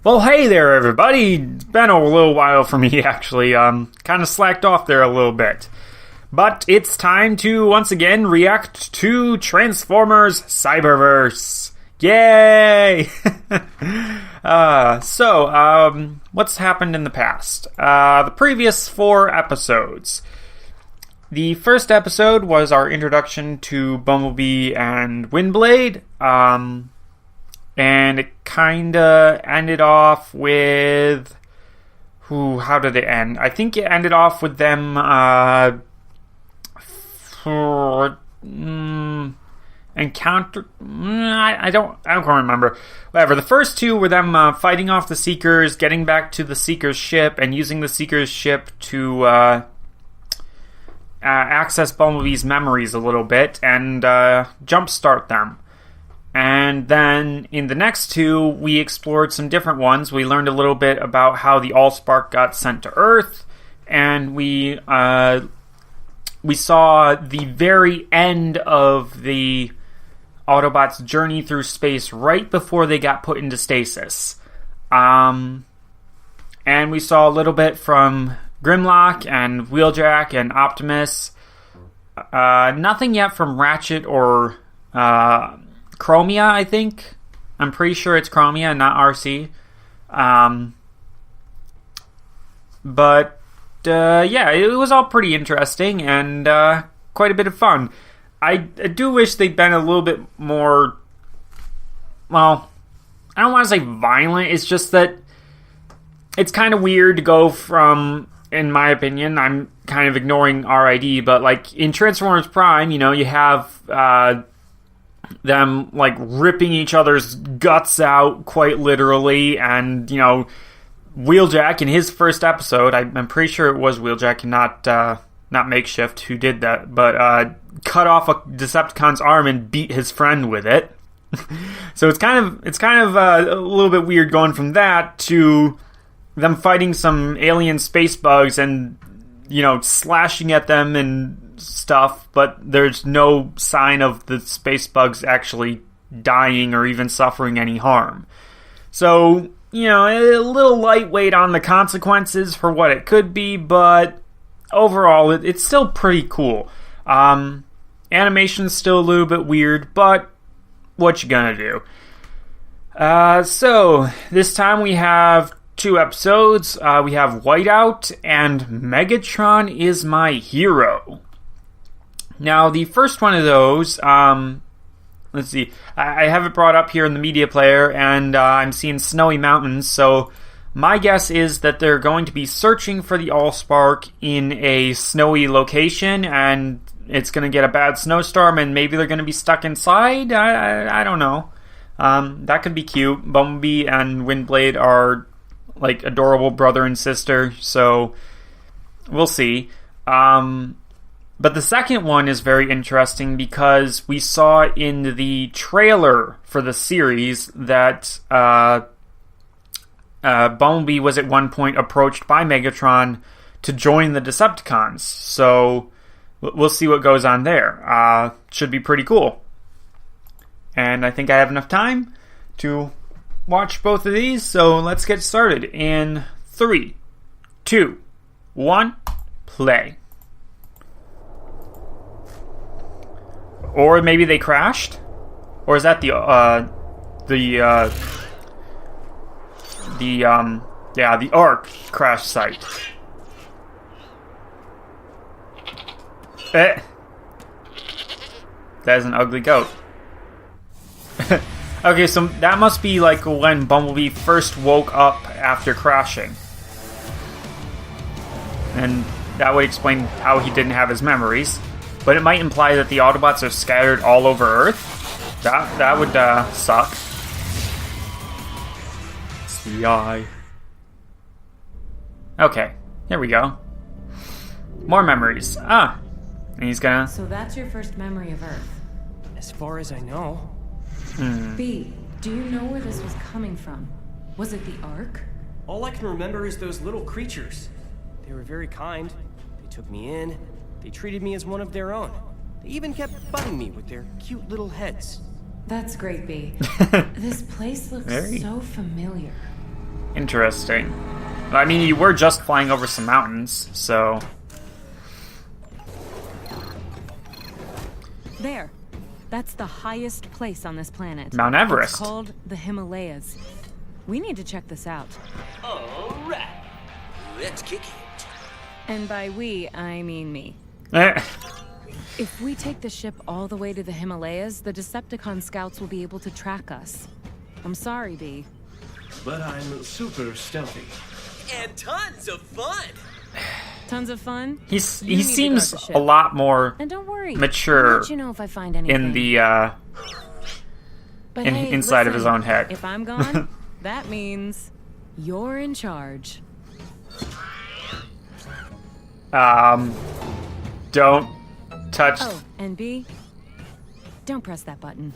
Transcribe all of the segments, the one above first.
Well, hey there, everybody. It's been a little while for me, actually. Kind of slacked off there a little bit. But it's time to, once again, react to Transformers Cyberverse. Yay! What's happened in the past? The previous 4 episodes. The first episode was our introduction to Bumblebee and Windblade. And it kinda ended off with... how did it end? I think it ended off with them, encounter... I don't remember. Whatever, the first 2 were them fighting off the Seekers, getting back to the Seekers' ship, and using the Seekers' ship to access Bumblebee's memories a little bit, and jumpstart them. And then in the next 2, we explored some different ones. We learned a little bit about how the Allspark got sent to Earth, and we saw the very end of the Autobots' journey through space right before they got put into stasis. And we saw a little bit from Grimlock and Wheeljack and Optimus. Nothing yet from Ratchet or... Chromia, I think. I'm pretty sure it's Chromia, not RC. Yeah, it was all pretty interesting and quite a bit of fun. I do wish they'd been a little bit more... Well, I don't want to say violent. It's just that it's kind of weird to go from, in my opinion, I'm kind of ignoring RID, but like in Transformers Prime, you have... them like ripping each other's guts out quite literally, and Wheeljack in his first episode, I'm pretty sure it was Wheeljack and not Makeshift who did that, but cut off a Decepticon's arm and beat his friend with it. So it's kind of a little bit weird going from that to them fighting some alien space bugs and slashing at them and stuff, but there's no sign of the space bugs actually dying or even suffering any harm. So, a little lightweight on the consequences for what it could be, but overall, it's still pretty cool. Animation's still a little bit weird, but what you gonna do? So, this time we have 2 episodes. We have Whiteout and Megatron is My Hero. Now, the first one of those, let's see, I have it brought up here in the media player, and I'm seeing snowy mountains, so my guess is that they're going to be searching for the Allspark in a snowy location, and it's going to get a bad snowstorm, and maybe they're going to be stuck inside? I don't know. That could be cute. Bumblebee and Windblade are, like, adorable brother and sister, so we'll see. But the second one is very interesting because we saw in the trailer for the series that Bumblebee was at one point approached by Megatron to join the Decepticons. So we'll see what goes on there. Should be pretty cool. And I think I have enough time to watch both of these, so let's get started in 3, 2, 1, play. Or maybe they crashed? Or is that the Ark crash site? That is an ugly goat. Okay, so that must be like when Bumblebee first woke up after crashing. And that would explain how he didn't have his memories. But it might imply that the Autobots are scattered all over Earth. That would suck. CI. Okay, here we go. More memories. And he's gonna... So that's your first memory of Earth? As far as I know. B, do you know where this was coming from? Was it the Ark? All I can remember is those little creatures. They were very kind. They took me in. They treated me as one of their own. They even kept butting me with their cute little heads. That's great, B. This place looks so familiar. Interesting. I mean, you were just flying over some mountains, so... There. That's the highest place on this planet. Mount Everest. It's called the Himalayas. We need to check this out. All right. Let's kick it. And by we, I mean me. If we take the ship all the way to the Himalayas, the Decepticon scouts will be able to track us. I'm sorry, B. But I'm super stealthy. And tons of fun. Tons of fun. he You need to seems guard the ship. a lot more And don't worry. mature I'll let you know if I find anything. in the But hey, inside of his listen, own head. If I'm gone, that means you're in charge. Don't touch. Oh, and B, don't press that button.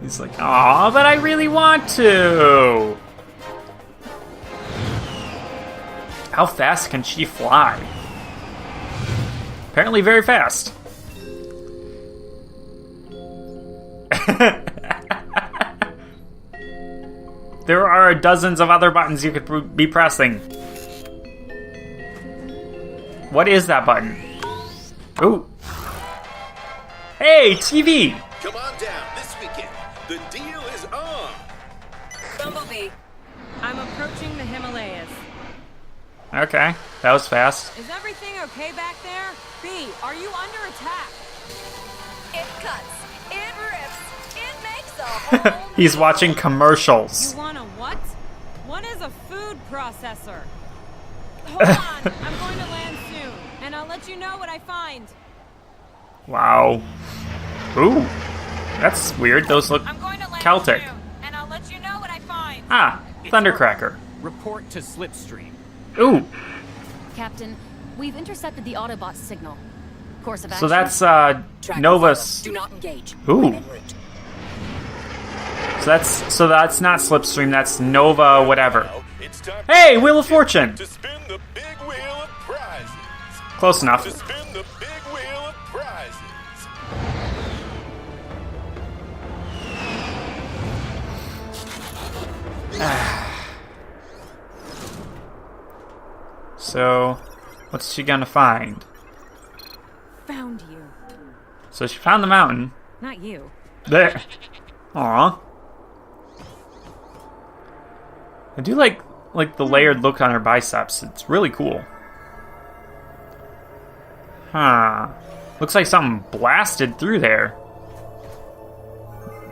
He's like, aw, but I really want to. How fast can she fly? Apparently very fast. There are dozens of other buttons you could be pressing. What is that button? Ooh. Hey, TV! Come on down this weekend. The deal is on. Bumblebee, I'm approaching the Himalayas. Okay, that was fast. Is everything okay back there? B, are you under attack? It cuts. It rips. It makes a whole He's watching commercials. You want a what? What is a food processor? Hold on, I'm going to land soon, and I'll let you know what I find. Wow. Ooh. That's weird. Those look I'm going to land Celtic. soon, and I'll let you know what I find. Ah, Thundercracker. Report to Slipstream. Ooh. Captain, we've intercepted the Autobot signal. Course of action. So that's Track Nova's. Do not engage. Ooh. I'm en route. So that's not Slipstream. That's Nova. Whatever. Now it's time Hey, Wheel of Fortune. to spin the big wheel of prizes. Close enough. To spin the big wheel of prizes. So, what's she gonna find? Found you. So she found the mountain. Not you. There. Aw. I do like the layered look on her biceps. It's really cool. Huh. Looks like something blasted through there.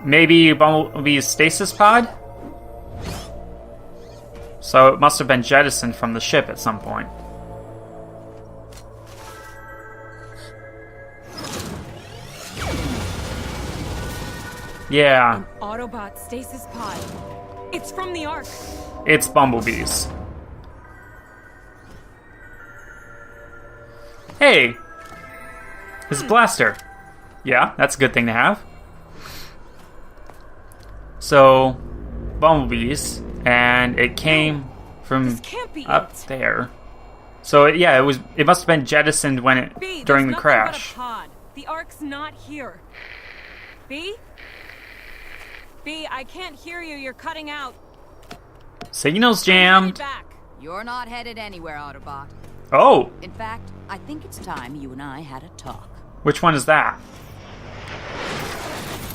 Maybe Bumblebee's stasis pod? So it must have been jettisoned from the ship at some point. Yeah, Autobot stasis pod. It's from the Ark. it's Bumblebee's. Hey! His blaster. Yeah, that's a good thing to have. So, Bumblebee's, and it came from This can't be up it. there. So yeah, it must have been jettisoned when it B, during the there's crash. nothing but a pod. The Ark's not here. B? B, I can't hear you. You're cutting out. Signal's Headed jammed. back. You're not headed anywhere, Autobot. Oh, In fact, I think it's time you and I had a talk. which one is that?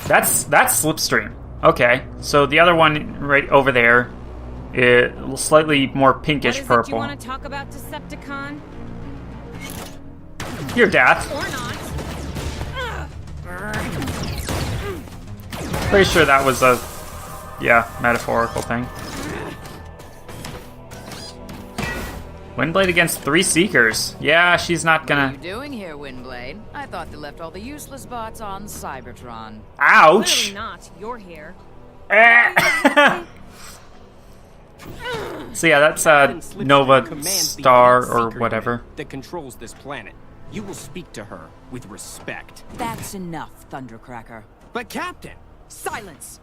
That's Slipstream. Okay, so the other one right over there is slightly more pinkish What is purple. it you want to talk about, Decepticon? Your death. Or not? Pretty sure that was a metaphorical thing. Windblade against 3 Seekers. Yeah, she's not What are gonna. you doing here, Windblade? I thought they left all the useless bots on Cybertron. Ouch! Clearly not. You're here. Eh. So yeah, that's Captain Slipstream Nova commands the Star elite or seeker whatever. unit that controls this planet. You will speak to her with respect. That's enough, Thundercracker. But Captain! Silence!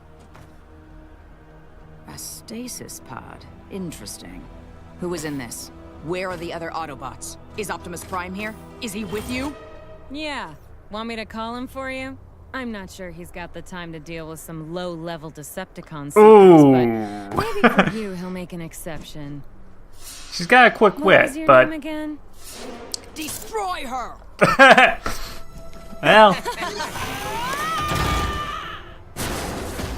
A stasis pod. Interesting. Who is in this? Where are the other Autobots? Is Optimus Prime here? Is he with you? Yeah. Want me to call him for you? I'm not sure he's got the time to deal with some low-level Decepticon Ooh. secrets, but maybe for you he'll make an exception. She's got a quick What wit, was your but name again? Destroy her! well,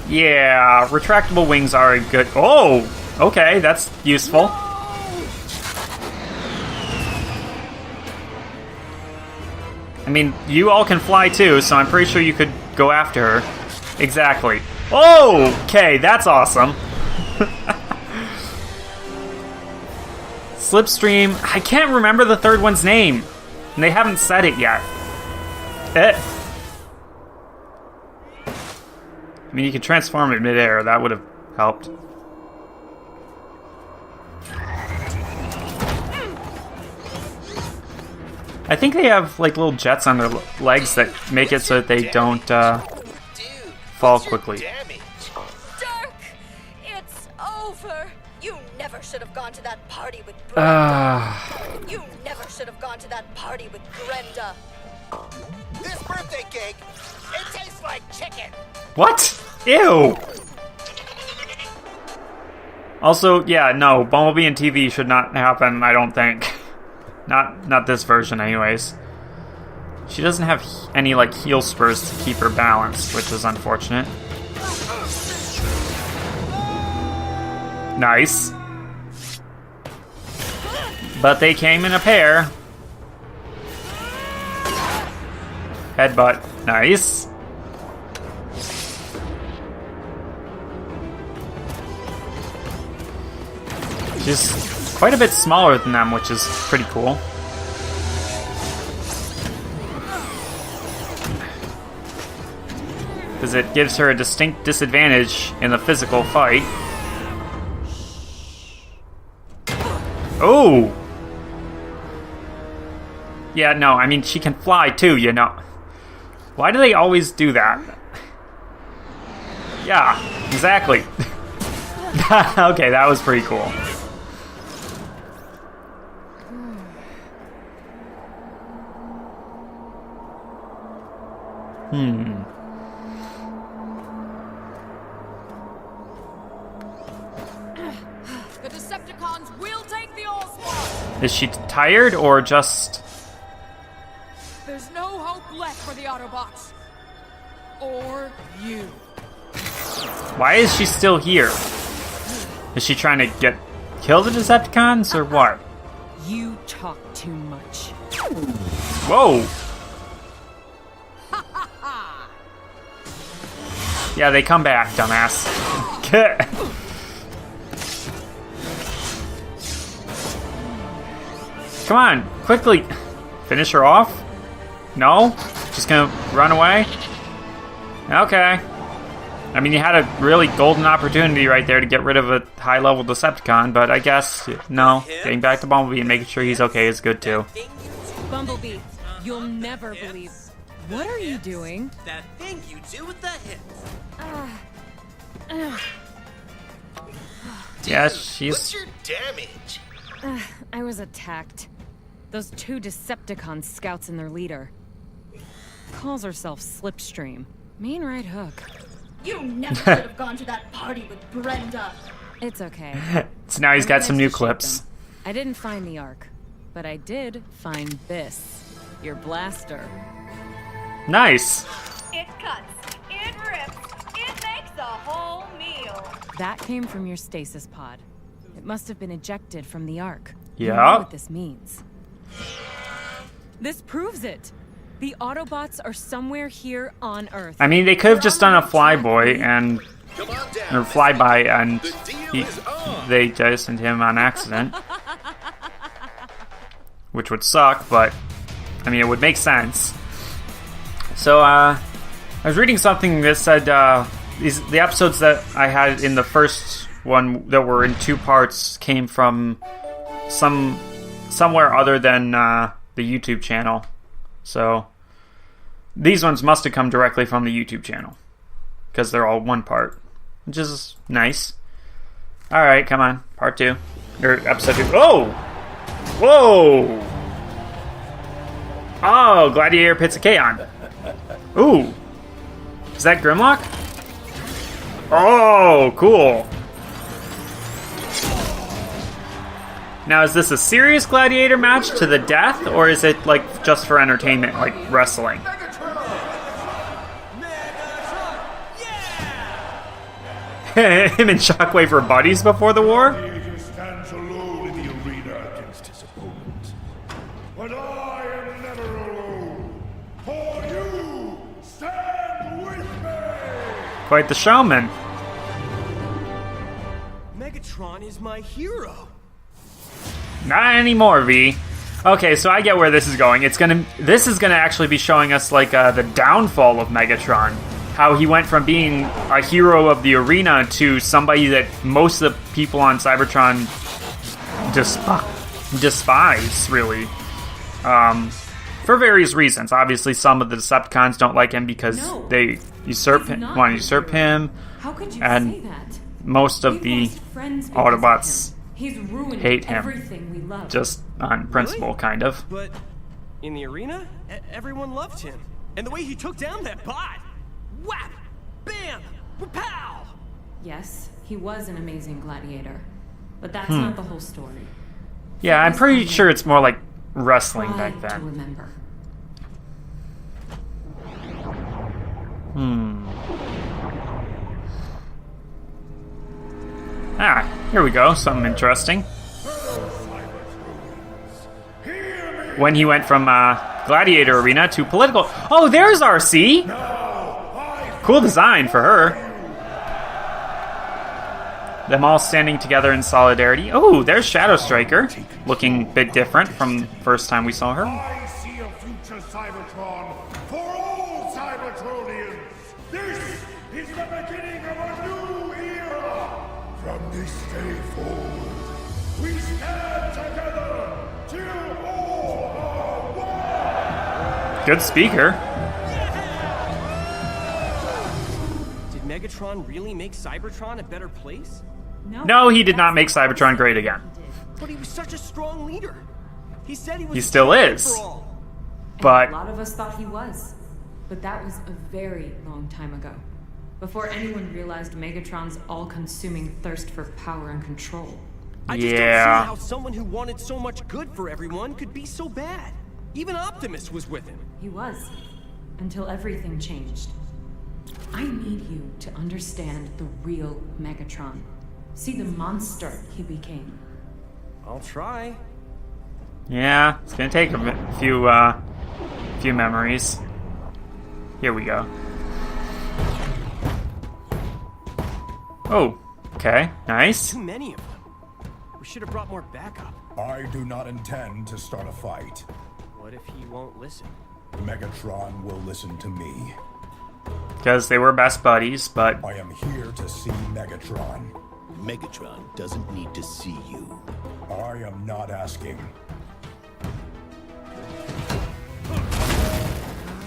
yeah, retractable wings are a good. Oh, okay, that's useful. I mean, you all can fly too, so I'm pretty sure you could go after her. Exactly. Oh, okay, that's awesome. Slipstream. I can't remember the third one's name. And they haven't said it yet. I mean, you could transform it midair. That would have helped. I think they have like little jets on their legs that make it so that they don't fall quickly. Dirk, it's over. You never should have gone to that party with Brenda. You never should have gone to that party with Brenda. This birthday cake, it tastes like chicken. What? Ew. Also, yeah, no, Bumblebee and TV should not happen, I don't think. Not this version, anyways. She doesn't have any, like, heel spurs to keep her balanced, which is unfortunate. Nice. But they came in a pair. Headbutt. Nice. She's quite a bit smaller than them, which is pretty cool. Because it gives her a distinct disadvantage in the physical fight. Oh! Yeah, no, I mean, she can fly too, you know. Why do they always do that? Yeah, exactly. Okay, that was pretty cool. The Decepticons will take the Allspark! Is she tired or just... There's no hope left for the Autobots. Or you. Why is she still here? Is she trying to kill the Decepticons or what? You talk too much. Whoa! Yeah, they come back, dumbass. Come on, quickly. Finish her off? No? Just gonna run away? Okay. I mean, you had a really golden opportunity right there to get rid of a high-level Decepticon, but I guess, no. Getting back to Bumblebee and making sure he's okay is good, too. Bumblebee, you'll never believe. What are you doing? That thing you do with the hips. Yeah, What's she's... your damage? I was attacked. Those two Decepticon scouts and their leader. Calls herself Slipstream. Mean right hook. You never should have gone to that party with Brenda. It's okay. So now he's got I some managed new to shoot clips. them. I didn't find the Ark, but I did find this. Your blaster. Nice. It cuts, it rips, it makes a whole meal. That came from your stasis pod. It must have been ejected from the Ark. Yeah. You know what this means. This proves it. The Autobots are somewhere here on Earth. I mean, they could have just done a flyboy and... Come on down. or flyby and The deal is on. they jettisoned him on accident. Which would suck, but... I mean, it would make sense. So, I was reading something that said, the episodes that I had in the first one that were in 2 parts came from somewhere other than, the YouTube channel. So, these ones must have come directly from the YouTube channel. Because they're all 1 part. Which is nice. Alright, come on. Part 2. Or episode 2. Oh! Whoa! Oh, Gladiator Pizza K-On. Ooh. Is that Grimlock? Oh, cool. Now, is this a serious gladiator match to the death, or is it like just for entertainment, like wrestling? Him and Shockwave were buddies before the war? He stands alone in the arena against his opponent. But I am never alone. For you, stand with me! Quite the showman. Megatron is my hero. Not anymore, V. Okay, so I get where this is going. This is gonna actually be showing us like the downfall of Megatron. How he went from being a hero of the arena to somebody that most of the people on Cybertron despise, really. For various reasons. Obviously, some of the Decepticons don't like him because they want to usurp him. How could you and say that? Most of the Autobots He's ruined hate him. everything we love. Just on principle, Really? kind of. But in the arena, everyone loved him. And the way he took down that bot. Whap! Bam! Pow! Yes, he was an amazing gladiator. But that's not the whole story. Yeah, I'm pretty sure it's more like wrestling Try back to then. remember. Here we go. Something interesting. When he went from Gladiator Arena to political... Oh, there's RC! Cool design for her. Them all standing together in solidarity. Oh, there's Shadow Striker. Looking a bit different from first time we saw her. I see a future Cybertron for all Cybertronians. This is the beginning of a new era. From this day forward, we stand together till all are one. Good speaker. Did Megatron really make Cybertron a better place? No, he did not make Cybertron great again. But he was such a strong leader. He said he was. He still champion is. for all. But A lot of us thought he was. But that was a very long time ago. Before anyone realized Megatron's all-consuming thirst for power and control. I just don't Yeah. see how someone who wanted so much good for everyone could be so bad. Even Optimus was with him. He was. Until everything changed. I need you to understand the real Megatron. See the monster he became. I'll try. yeah, it's gonna take a few memories. Here we go. Oh, okay, nice. Too many of them. We should have brought more backup. I do not intend to start a fight. What if he won't listen? Megatron will listen to me. Because they were best buddies, but I am here to see Megatron. Megatron doesn't need to see you. I am not asking.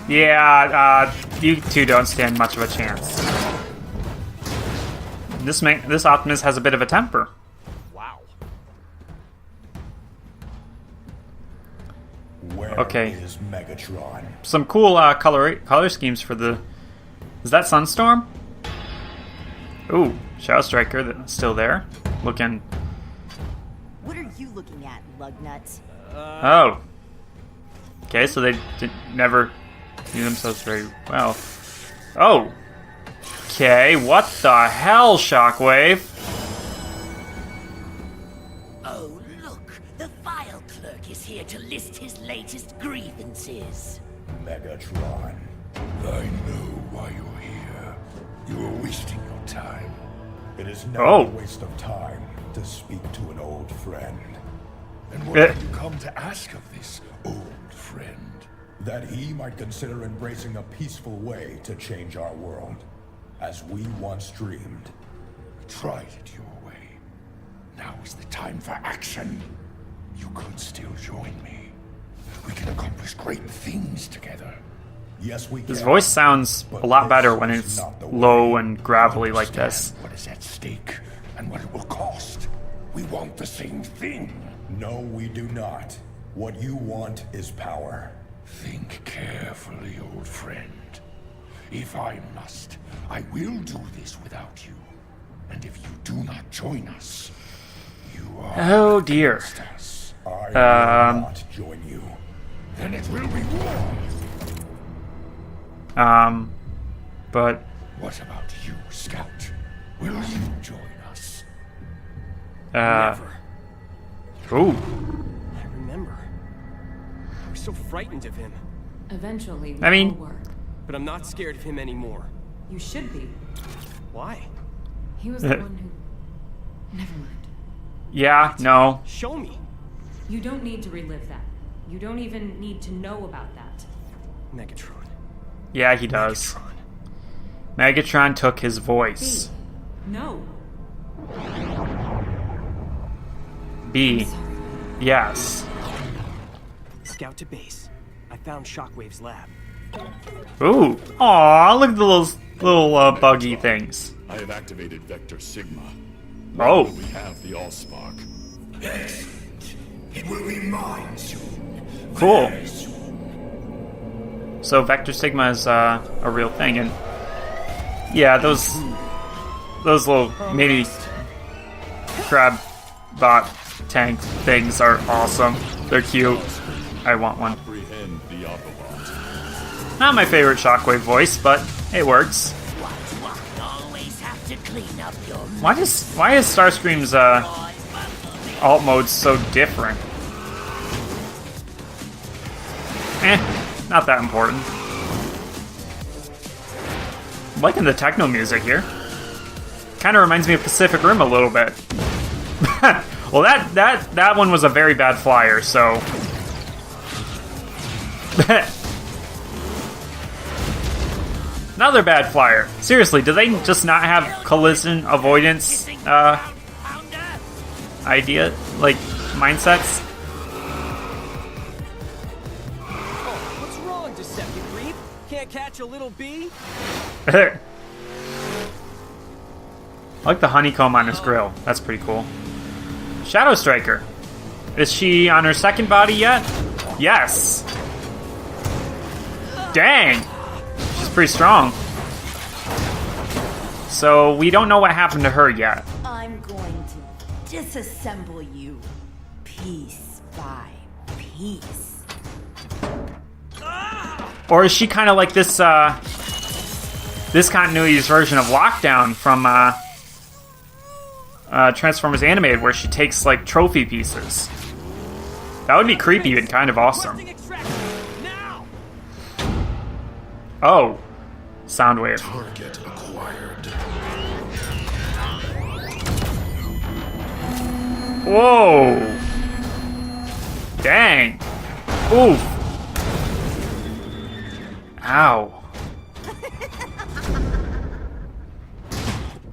yeah, you two don't stand much of a chance. This Optimus has a bit of a temper. Wow. Where Okay. is Megatron? Some cool color schemes for the... Is that Sunstorm? Ooh, Shadow Striker that's still there. Looking... What are you looking at, lugnuts? Oh. Okay, so they never knew themselves very well. Oh. Okay, what the hell, Shockwave? Oh, look. The file clerk is here to list his latest grievances. Megatron. I know why you're here. You are wasting your time. It is not Oh. a waste of time to speak to an old friend. And what have you come to ask of this old friend? That he might consider embracing a peaceful way to change our world, as we once dreamed. We tried it your way. Now is the time for action. You could still join me. We can accomplish great things together. Yes, we can. His voice sounds a lot better when it's low and gravelly like this. What is at stake and what it will cost. We want the same thing. No, we do not. What you want is power. Think carefully, old friend. If I must, I will do this without you. And if you do not join us, you are Oh dear. against us. I will not join you. Then it will be war. But What about you, Scout? Will you join us? Never. Ooh. I remember. I was so frightened of him. Eventually, we I mean- all were. But I'm not scared of him anymore. You should be. Why? He was the one who... Never mind. Yeah, no. Show me. You don't need to relive that. You don't even need to know about that. Megatron. Yeah, he does. Megatron. Megatron took his voice. No. B. Yes. Scout to base. I found Shockwave's lab. Ooh. Aw, look at the little buggy things. I have activated Vector Sigma. Oh. We have the Allspark. Excellent. It will be mine soon. Cool. Very soon. So Vector Sigma is a real thing, and yeah, those little mini crab bot tank things are awesome. They're cute. I want one. Apprehend the Autobot. Not my favorite Shockwave voice, but it works. Always have to clean up your Why is Starscream's alt mode so different? Not that important. I'm liking the techno music here. Kind of reminds me of Pacific Rim a little bit. Well, that one was a very bad flyer, so. Another bad flyer. Seriously, do they just not have collision avoidance idea, like, mindsets? Oh, what's wrong, Decepticreep? Can't catch a little bee? I like the honeycomb on his grill. That's pretty cool. Shadow Striker. Is she on her second body yet? Yes. Dang. She's pretty strong. So we don't know what happened to her yet. I'm going to disassemble you piece by piece. Or is she kind of like this this continuity's version of Lockdown from Transformers Animated, where she takes like trophy pieces? That would be creepy and kind of awesome. Oh, Soundwave. Target acquired. Whoa! Dang! Oof! Ow!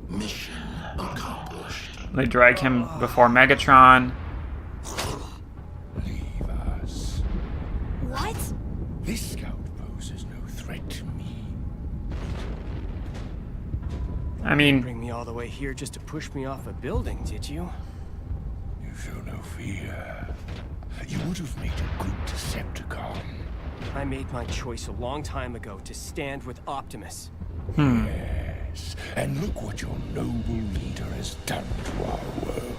Mission accomplished. They drag him before Megatron. Leave us. What? This scout poses no threat to me. I mean, Bring me all the way here just to push me off a building, did you? You show no fear. You would have made a good Decepticon. I made my choice a long time ago to stand with Optimus. Yes, and look what your noble leader has done to our world.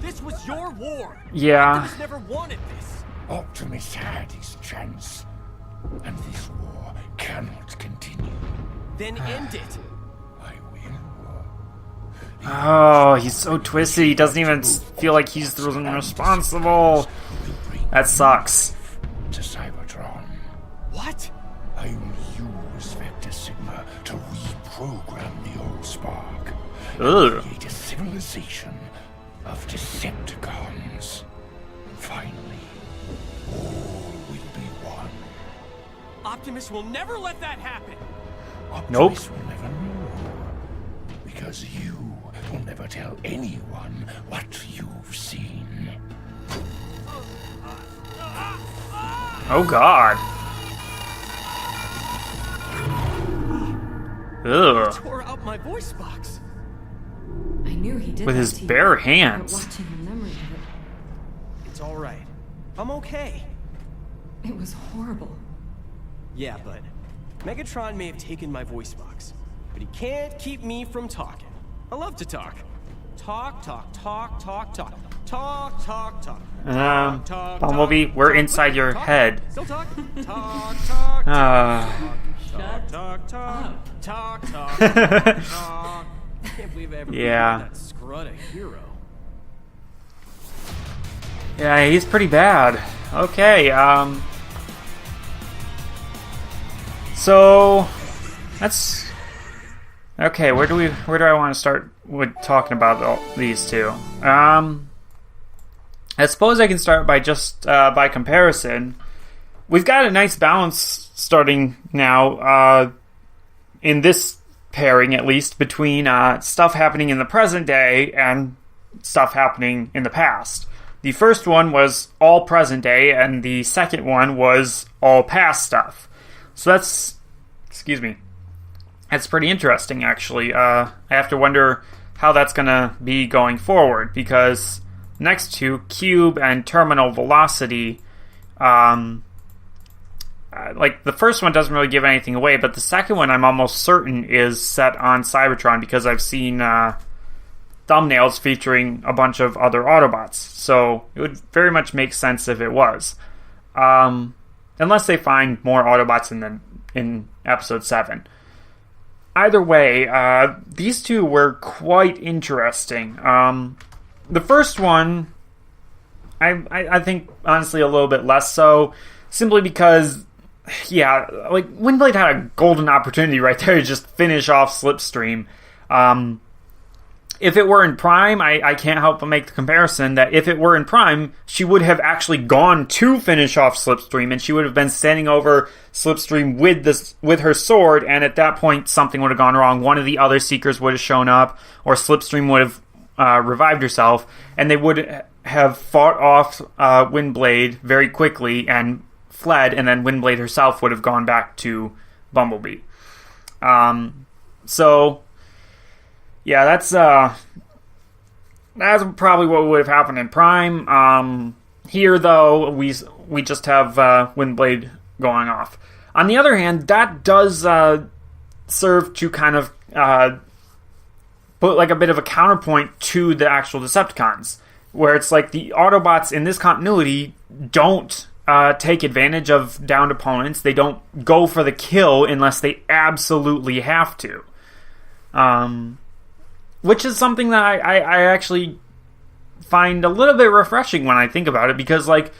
This was your war! yeah. Optimus never wanted this! Optimus had his chance, and this war cannot continue. Then end it! I will. Oh, he's so twisted. He doesn't even feel like he's the one responsible. That sucks. To Cybertron. What? I will use Vector Sigma to reprogram the old spark. Ugh. Create a civilization of Decepticons. Finally, all will be one. Optimus will never let that happen! Optimus will never know. Because you will never tell anyone what you've seen. Oh God. Ugh. Tore out my voice box! I knew he did With that his to you, bare but hands. watching your memory of it, It's alright. I'm okay. it was horrible. Yeah, but Megatron may have taken my voice box, but he can't keep me from talking. I love to talk. Talk, talk, talk, talk, talk. Talk, talk, talk. Bumblebee, we're inside your head. Still talk? Talk, talk, talk. Talk, talk, talk, talk, talk. I can't believe I ever made that scrud a hero. Yeah, he's pretty bad. Okay, so that's okay. Where do I want to start with talking about these two? I suppose I can start by just by comparison. We've got a nice balance starting now in this pairing, at least, between stuff happening in the present day and stuff happening in the past. The first one was all present day, and the second one was all past stuff. So that's pretty interesting, actually. I have to wonder how that's going to be going forward, because next to Cube and Terminal Velocity, like, the first one doesn't really give anything away, but the second one I'm almost certain is set on Cybertron, because I've seen thumbnails featuring a bunch of other Autobots, so it would very much make sense if it was. Unless they find more Autobots in Episode 7. Either way, these two were quite interesting. The first one, I think, honestly, a little bit less so, simply because, yeah, like, Windblade had a golden opportunity right there to just finish off Slipstream. If it were in Prime, I can't help but make the comparison that if it were in Prime, she would have actually gone to finish off Slipstream, and she would have been standing over Slipstream with her sword, and at that point, something would have gone wrong. One of the other Seekers would have shown up, or Slipstream would have revived herself, and they would have fought off Windblade very quickly and fled, and then Windblade herself would have gone back to Bumblebee. So, yeah, that's probably what would have happened in Prime. Here, though, we just have Windblade going off. On the other hand, that does serve to kind of put like a bit of a counterpoint to the actual Decepticons, where it's like the Autobots in this continuity don't take advantage of downed opponents. They don't go for the kill unless they absolutely have to. Which is something that I actually find a little bit refreshing when I think about it, because like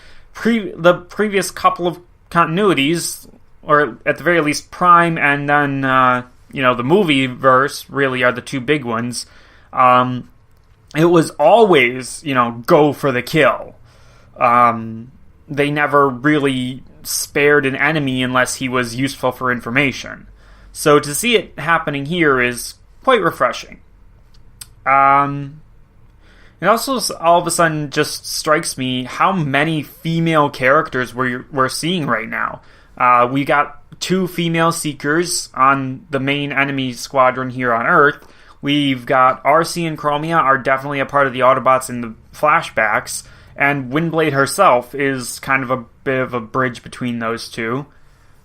the previous couple of continuities, or at the very least Prime and then the movie verse really are the two big ones. It was always, go for the kill. They never really spared an enemy unless he was useful for information. So to see it happening here is quite refreshing. It also all of a sudden just strikes me how many female characters we're seeing right now. We got 2 female Seekers on the main enemy squadron here on Earth. We've got Arcee and Chromia are definitely a part of the Autobots in the flashbacks, and Windblade herself is kind of a bit of a bridge between those two.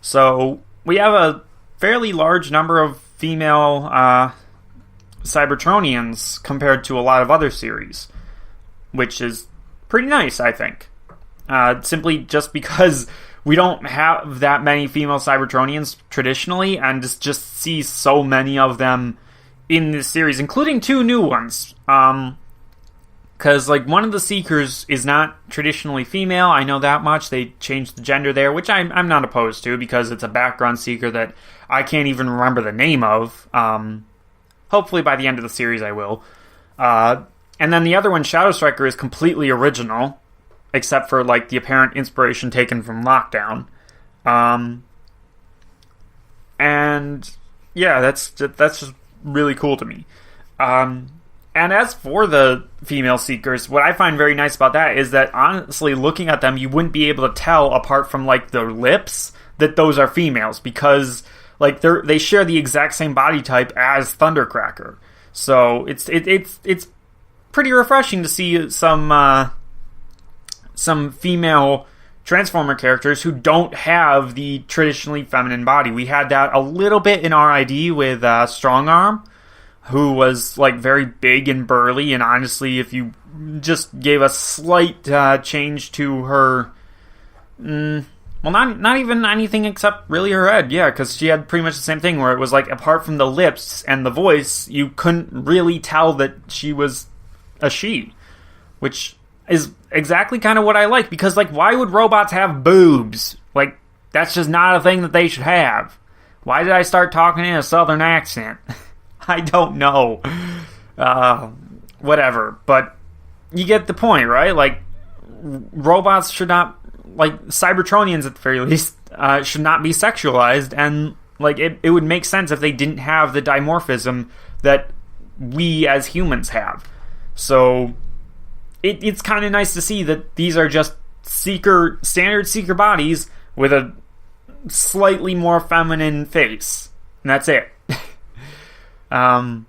So we have a fairly large number of female Cybertronians compared to a lot of other series, which is pretty nice, I think. Simply just because we don't have that many female Cybertronians traditionally, and just see so many of them in this series, including 2 new ones. Because, like, one of the Seekers is not traditionally female, I know that much. They changed the gender there, which I'm not opposed to, because it's a background Seeker that I can't even remember the name of. Hopefully by the end of the series I will. And then the other one, Shadow Striker, is completely original, except for, like, the apparent inspiration taken from Lockdown. And, yeah, that's just really cool to me. And as for the female Seekers, what I find very nice about that is that, honestly, looking at them, you wouldn't be able to tell, apart from, like, their lips, that those are females, because, like, they share the exact same body type as Thundercracker. So it's pretty refreshing to see some female Transformer characters who don't have the traditionally feminine body. We had that a little bit in RID with Strongarm, who was like very big and burly, and honestly, if you just gave a slight change to her, well, not even anything except really her head, yeah, because she had pretty much the same thing where it was like, apart from the lips and the voice, you couldn't really tell that she was a she, which is exactly kind of what I like, because like, why would robots have boobs? Like, that's just not a thing that they should have. Why did I start talking in a southern accent? I don't know. Whatever. But you get the point, right? Like, robots should not, like, Cybertronians at the very least, should not be sexualized. And, like, it would make sense if they didn't have the dimorphism that we as humans have. So, it's kind of nice to see that these are just standard Seeker bodies with a slightly more feminine face. And that's it. Not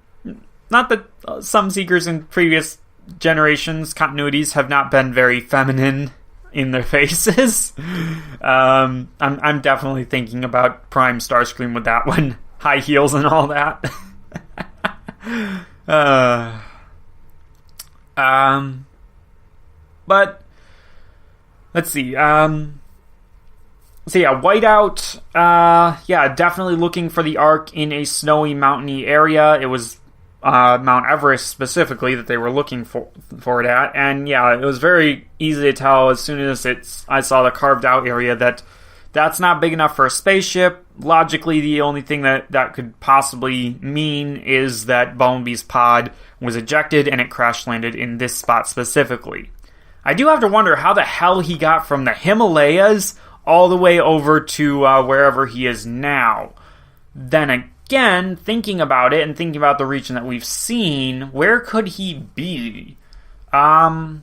that some Seekers in previous generations, continuities, have not been very feminine in their faces. I'm definitely thinking about Prime Starscream with that one. High heels and all that. But, let's see, so yeah, Whiteout, definitely looking for the Ark in a snowy, mountainy area. It was Mount Everest specifically that they were looking for it at, and yeah, it was very easy to tell as soon as I saw the carved out area that that's not big enough for a spaceship. Logically, the only thing that could possibly mean is that Bumblebee's pod was ejected and it crash landed in this spot specifically. I do have to wonder how the hell he got from the Himalayas all the way over to wherever he is now. Then again, thinking about it and thinking about the region that we've seen, where could he be? Well,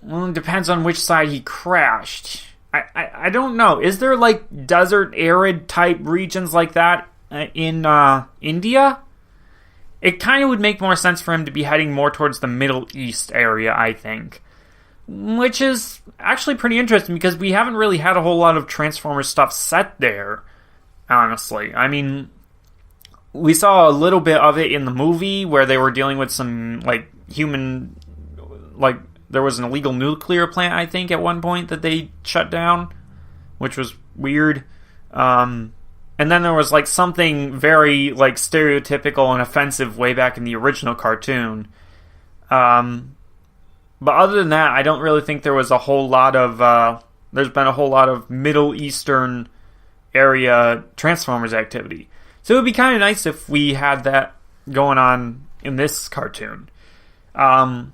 it depends on which side he crashed. I don't know. Is there like desert, arid type regions like that in India? It kind of would make more sense for him to be heading more towards the Middle East area, I think. Which is actually pretty interesting because we haven't really had a whole lot of Transformers stuff set there, honestly. I mean, we saw a little bit of it in the movie where they were dealing with some, like, human, like, there was an illegal nuclear plant, I think, at one point that they shut down, which was weird. And then there was, like, something very, like, stereotypical and offensive way back in the original cartoon. But other than that, I don't really think there was a whole lot of, there's been a whole lot of Middle Eastern area Transformers activity. So it would be kind of nice if we had that going on in this cartoon. And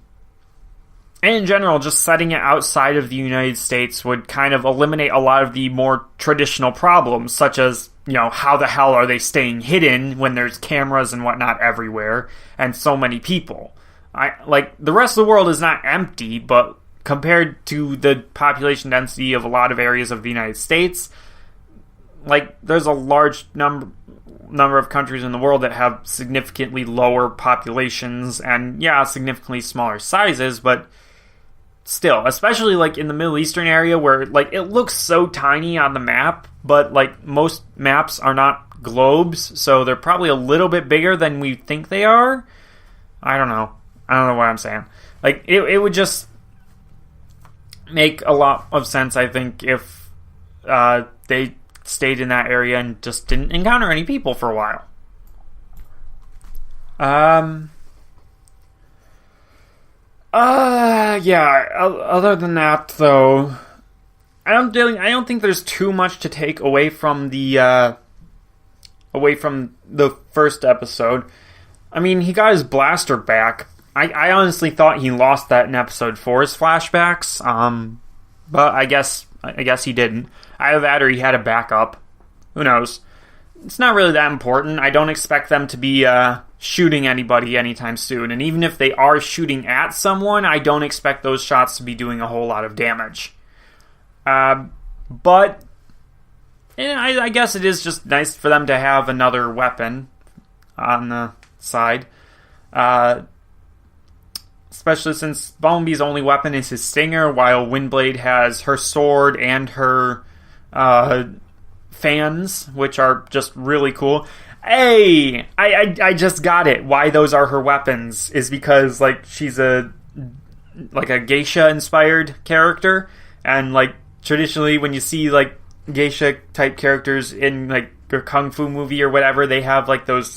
in general, just setting it outside of the United States would kind of eliminate a lot of the more traditional problems, such as, you know, how the hell are they staying hidden when there's cameras and whatnot everywhere, and so many people. Like, the rest of the world is not empty, but compared to the population density of a lot of areas of the United States, like, there's a large number of countries in the world that have significantly lower populations and, yeah, significantly smaller sizes, but still, especially, like, in the Middle Eastern area where, like, it looks so tiny on the map, but, like, most maps are not globes, so they're probably a little bit bigger than we think they are. I don't know what I'm saying. Like, it would just make a lot of sense, I think, if they stayed in that area and just didn't encounter any people for a while. Other than that, though, I don't think there's too much to take away from the first episode. I mean, he got his blaster back. I honestly thought he lost that in episode 4's flashbacks, but I guess he didn't. Either that or he had a backup. Who knows? It's not really that important. I don't expect them to be shooting anybody anytime soon, and even if they are shooting at someone, I don't expect those shots to be doing a whole lot of damage. But I guess it is just nice for them to have another weapon on the side. especially since Bumblebee's only weapon is his stinger, while Windblade has her sword and her fans, which are just really cool. Hey, I just got it. Why those are her weapons is because like she's a geisha inspired character, and like traditionally when you see like geisha type characters in like a kung fu movie or whatever, they have like those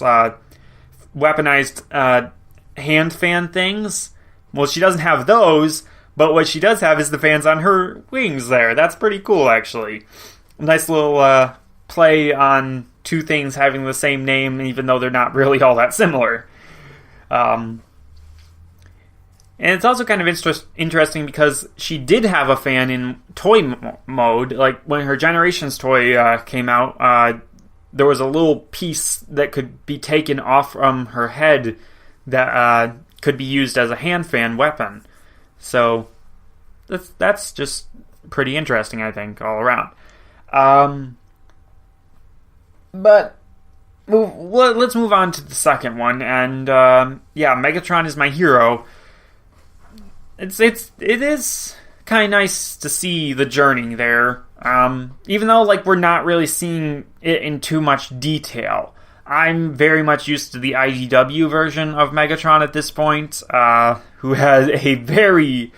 weaponized hand fan things. Well, she doesn't have those, but what she does have is the fans on her wings there. That's pretty cool, actually. Nice little play on two things having the same name, even though they're not really all that similar. And it's also kind of interesting because she did have a fan in toy mode. Like, when her Generations toy came out, there was a little piece that could be taken off from her head that could be used as a hand fan weapon. So, that's just pretty interesting, I think, all around. But let's move on to the second one, and Megatron is my hero. It is kind of nice to see the journey there, even though like we're not really seeing it in too much detail. I'm very much used to the IDW version of Megatron at this point, who has a very,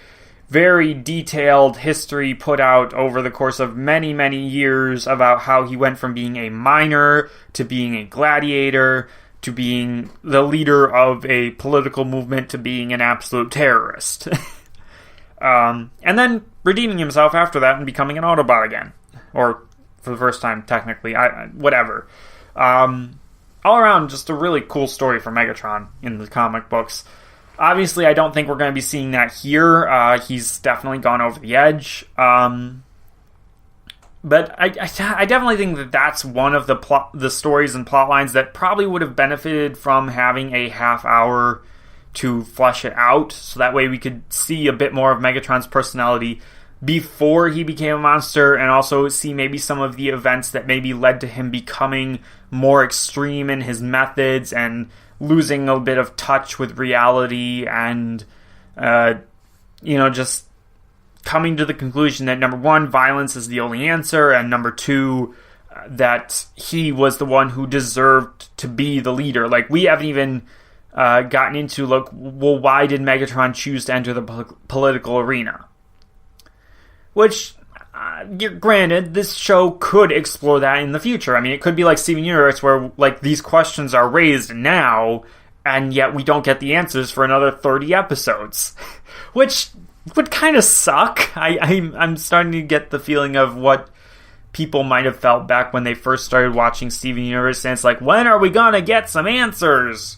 very detailed history put out over the course of many, many years about how he went from being a miner to being a gladiator to being the leader of a political movement to being an absolute terrorist. And then redeeming himself after that and becoming an Autobot again. Or for the first time, technically. Whatever. All around, just a really cool story for Megatron in the comic books. Obviously, I don't think we're going to be seeing that here. He's definitely gone over the edge. But I definitely think that that's one of the stories and plot lines that probably would have benefited from having a half hour to flesh it out. So that way we could see a bit more of Megatron's personality before he became a monster, and also see maybe some of the events that maybe led to him becoming more extreme in his methods and losing a bit of touch with reality, and just coming to the conclusion that number one, violence is the only answer, and number two, that he was the one who deserved to be the leader. Like, we haven't even gotten into, why did Megatron choose to enter the political arena? Which, granted, this show could explore that in the future. I mean, it could be like Steven Universe, where like these questions are raised now, and yet we don't get the answers for another 30 episodes, which would kind of suck. I'm starting to get the feeling of what people might have felt back when they first started watching Steven Universe, and it's like, when are we gonna get some answers?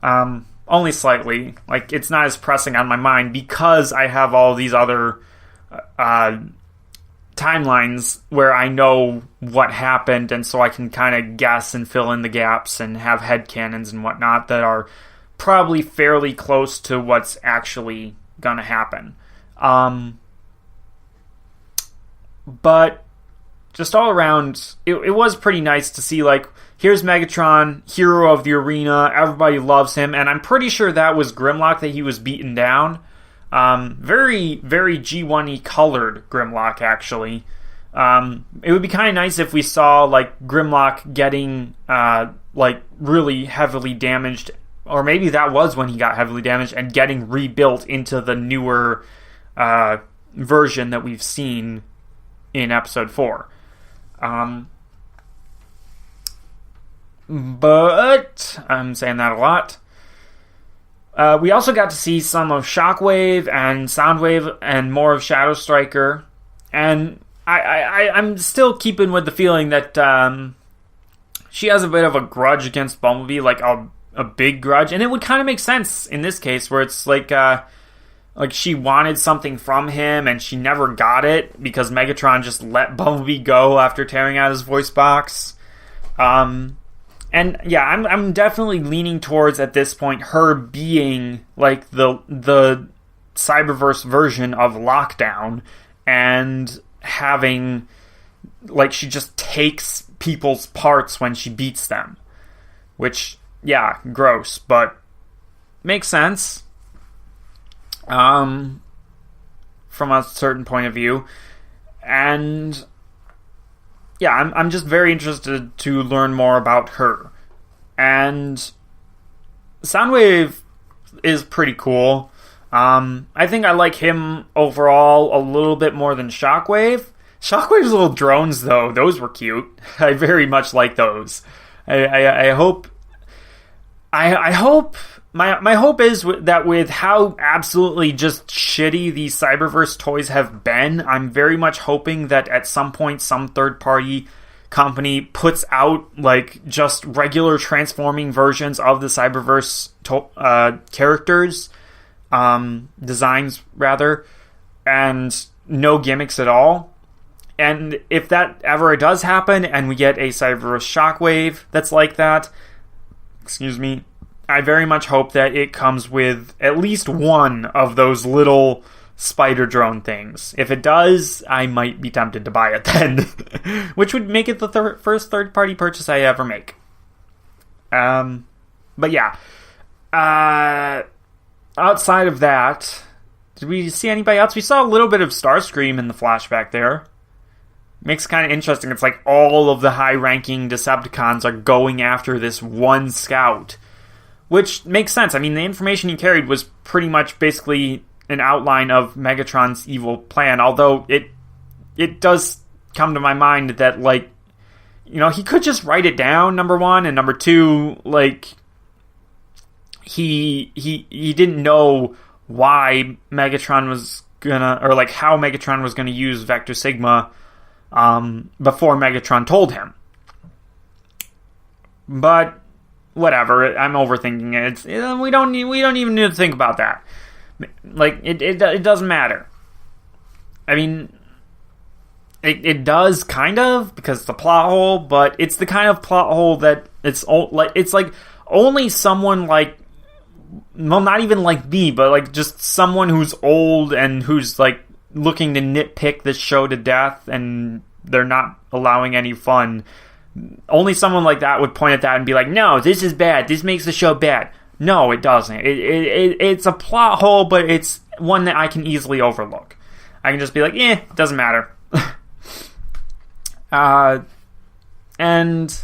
Only slightly. Like, it's not as pressing on my mind because I have all these other timelines where I know what happened, and so I can kind of guess and fill in the gaps and have headcanons and whatnot that are probably fairly close to what's actually gonna happen. But just all around, it was pretty nice to see, like, here's Megatron, hero of the arena, everybody loves him, and I'm pretty sure that was Grimlock that he was beaten down. Very, very G1-y colored Grimlock, actually. It would be kind of nice if we saw, like, Grimlock getting, really heavily damaged, or maybe that was when he got heavily damaged, and getting rebuilt into the newer, version that we've seen in Episode 4. But, I'm saying that a lot. We also got to see some of Shockwave and Soundwave and more of Shadow Striker. And I'm still keeping with the feeling that she has a bit of a grudge against Bumblebee, like a big grudge. And it would kind of make sense in this case, where it's like she wanted something from him and she never got it because Megatron just let Bumblebee go after tearing out his voice box. And yeah, I'm definitely leaning towards, at this point, her being like the Cyberverse version of Lockdown, and having, like, she just takes people's parts when she beats them. Which, yeah, gross, but makes sense. from a certain point of view. And yeah, I'm just very interested to learn more about her. And Soundwave is pretty cool. I think I like him overall a little bit more than Shockwave. Shockwave's little drones, though, those were cute. I very much like those. I hope... My hope is that with how absolutely just shitty these Cyberverse toys have been, I'm very much hoping that at some point some third-party company puts out, like, just regular transforming versions of the Cyberverse characters, designs, rather, and no gimmicks at all. And if that ever does happen, and we get a Cyberverse Shockwave that's like that, excuse me, I very much hope that it comes with at least one of those little spider drone things. If it does, I might be tempted to buy it then, which would make it the first third-party purchase I ever make. But yeah, outside of that, did we see anybody else? We saw a little bit of Starscream in the flashback there. Makes it kind of interesting. It's like all of the high-ranking Decepticons are going after this one scout, which makes sense. I mean, the information he carried was pretty much basically an outline of Megatron's evil plan, although it does come to my mind that, like, you know, he could just write it down, number one, and number two, like, he didn't know why Megatron was gonna, or like how Megatron was gonna use Vector Sigma before Megatron told him. But whatever, I'm overthinking it. We don't even need to think about that. Like, it doesn't matter. I mean, it does kind of, because it's a plot hole, but it's the kind of plot hole that it's like only someone like, well, not even like me, but like just someone who's old and who's like looking to nitpick this show to death, and they're not allowing any fun. Only someone like that would point at that and be like, no, this is bad. This makes the show bad. No, it doesn't. It's a plot hole, but it's one that I can easily overlook. I can just be like, it doesn't matter. And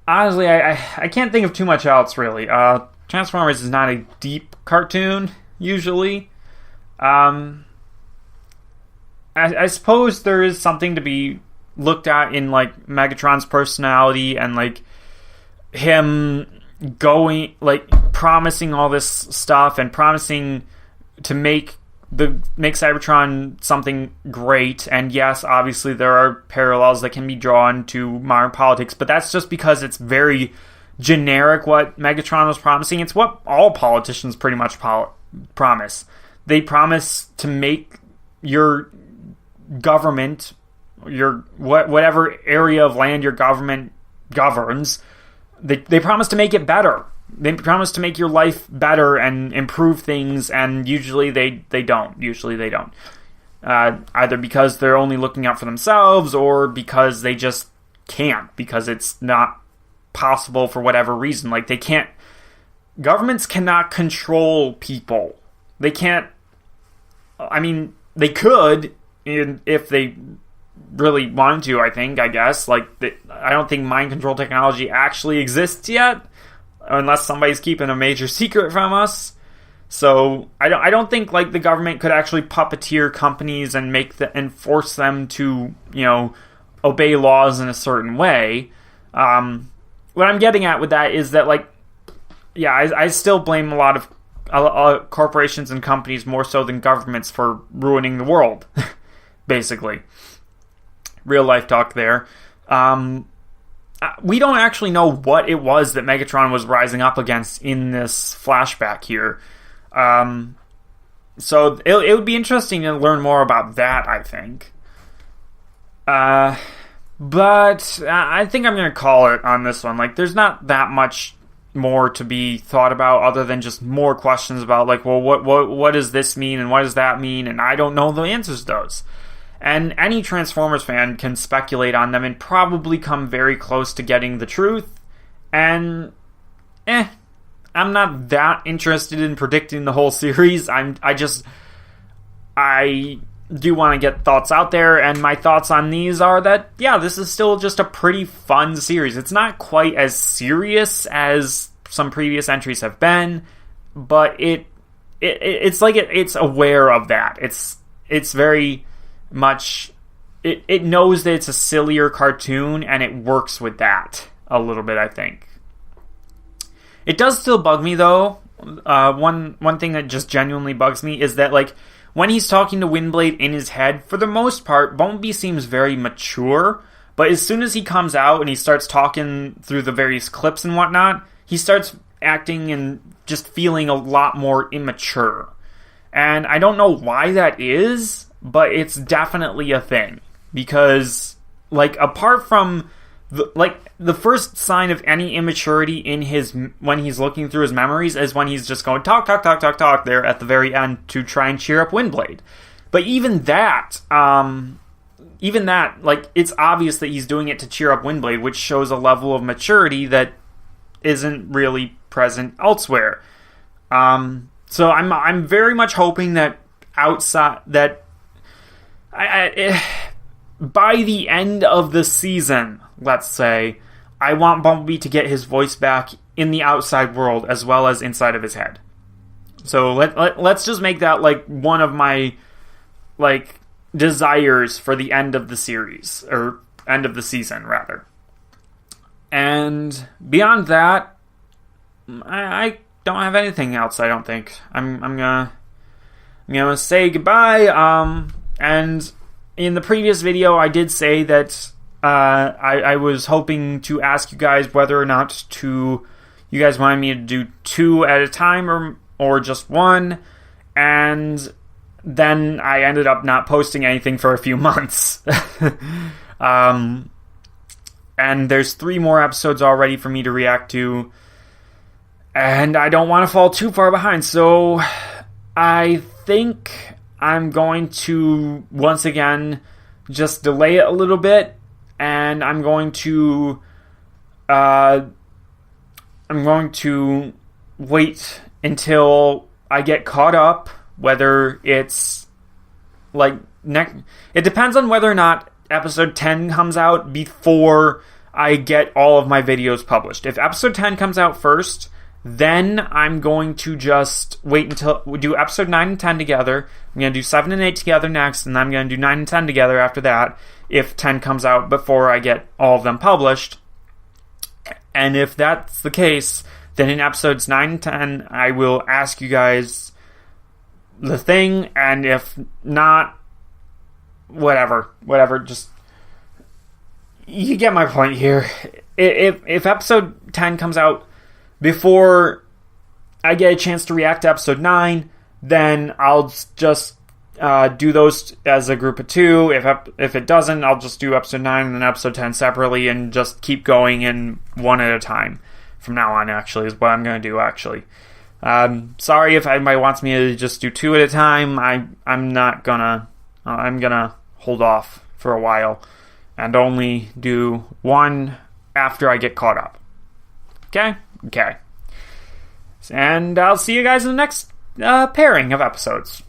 honestly, I can't think of too much else, really. Transformers is not a deep cartoon, usually. I suppose there is something to be looked at in, like, Megatron's personality and, like, him going, like, promising all this stuff and promising to make Cybertron something great. And yes, obviously there are parallels that can be drawn to modern politics, but that's just because it's very generic what Megatron was promising. It's what all politicians pretty much promise. They promise to make your government, your whatever area of land your government governs, they promise to make it better. They promise to make your life better and improve things, and usually they don't. Usually they don't. Either because they're only looking out for themselves, or because they just can't, because it's not possible for whatever reason. Like, they can't... Governments cannot control people. They can't... I mean, they could, if they really wanted to, I guess. Like, I don't think mind control technology actually exists yet, unless somebody's keeping a major secret from us. So I don't think, like, the government could actually puppeteer companies and and force them to, you know, obey laws in a certain way. What I'm getting at with that is that, like, yeah, I still blame a lot of corporations and companies more so than governments for ruining the world, basically. Real life talk there. We don't actually know what it was that Megatron was rising up against in this flashback here. So it would be interesting to learn more about that, I think. But I think I'm going to call it on this one. Like, there's not that much more to be thought about other than just more questions about, like, well, what does this mean and what does that mean? And I don't know the answers to those. And any Transformers fan can speculate on them and probably come very close to getting the truth. And, not that interested in predicting the whole series. I do want to get thoughts out there, and my thoughts on these are that, yeah, this is still just a pretty fun series. It's not quite as serious as some previous entries have been, but it's like it's aware of that. It's very much, it knows that it's a sillier cartoon, and it works with that a little bit, I think. It does still bug me, though. One thing that just genuinely bugs me is that, like, when he's talking to Windblade in his head, for the most part, Bumblebee seems very mature, but as soon as he comes out and he starts talking through the various clips and whatnot, he starts acting and just feeling a lot more immature. And I don't know why that is, but it's definitely a thing. Because, like, apart from the first sign of any immaturity in when he's looking through his memories is when he's just going talk there at the very end to try and cheer up Windblade. But even that, like, it's obvious that he's doing it to cheer up Windblade, which shows a level of maturity that isn't really present elsewhere. So I'm very much hoping that by the end of the season, let's say, I want Bumblebee to get his voice back in the outside world as well as inside of his head. So let's just make that, like, one of my, like, desires for the end of the series, or end of the season, rather. And beyond that, I don't have anything else, I don't think. I'm gonna say goodbye, and in the previous video, I did say that I was hoping to ask you guys whether or not you guys wanted me to do 2 at a time or just 1, and then I ended up not posting anything for a few months. And there's 3 more episodes already for me to react to, and I don't want to fall too far behind, so I think I'm going to, once again, just delay it a little bit, and I'm going to wait until I get caught up, whether it's, like, it depends on whether or not episode 10 comes out before I get all of my videos published. If episode 10 comes out first, then I'm going to just wait until we do episode 9 and 10 together. I'm going to do 7 and 8 together next, and then I'm going to do 9 and 10 together after that, if 10 comes out before I get all of them published. And if that's the case, then in episodes 9 and 10, I will ask you guys the thing, and if not, whatever, just, you get my point here. If episode 10 comes out before I get a chance to react to episode 9, then I'll just do those as a group of 2. If it doesn't, I'll just do episode 9 and then episode 10 separately, and just keep going in one at a time. From now on, actually, is what I'm going to do, actually. Sorry if anybody wants me to just do 2 at a time. I'm gonna hold off for a while and only do 1 after I get caught up. Okay? Okay. And I'll see you guys in the next pairing of episodes.